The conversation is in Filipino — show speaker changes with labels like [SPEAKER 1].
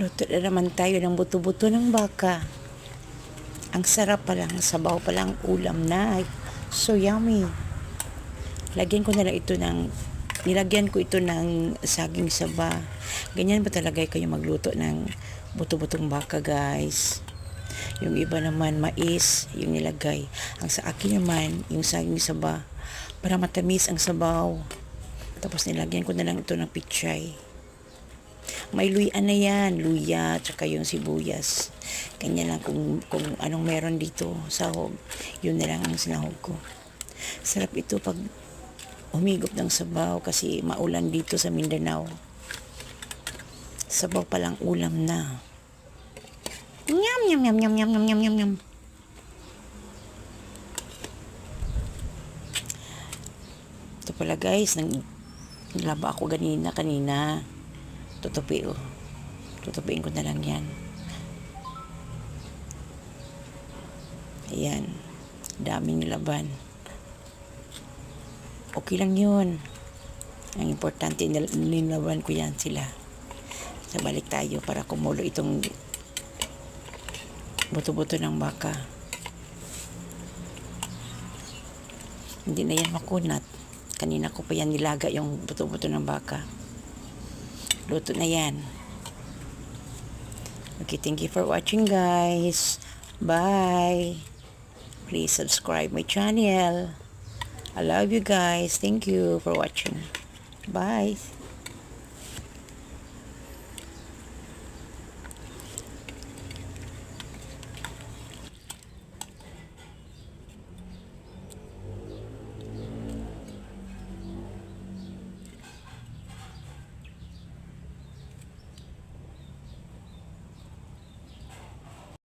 [SPEAKER 1] Luto na naman tayo ng buto-buto ng baka. Ang sarap pa lang, sabaw pa lang ulam na. So yummy. Nilagyan ko ito ng saging saba. Ganyan ba talaga kayo magluto ng buto-butong baka, guys? Yung iba naman mais, yung nilagay. Ang sa akin naman, yung saging saba, para matamis ang sabaw. Tapos nilagyan ko na lang ito ng pichay. May luyan na yan, luya, tsaka yung sibuyas. Kanya lang kung anong meron dito, sahog. Yun na lang ang sinahog ko. Sarap ito pag humigop ng sabaw kasi maulan dito sa Mindanao. Sabaw palang ulam na. Nyam, nyam, nyam, nyam, nyam, nyam, nyam, nyam. Ito pala guys, naglaba ako kanina. Tutupiin ko na lang yan. Ayan. Daming laban. Okay lang yun. Ang importante, nilaban ko yan sila. So, balik tayo para kumulo itong buto-buto ng baka. Hindi na yan makunat. Kanina ko pa yan nilaga yung buto-buto ng baka. Luto na yan. Okay, thank you for watching, guys. Bye. Please subscribe my channel. I love you guys. Thank you for watching. Bye.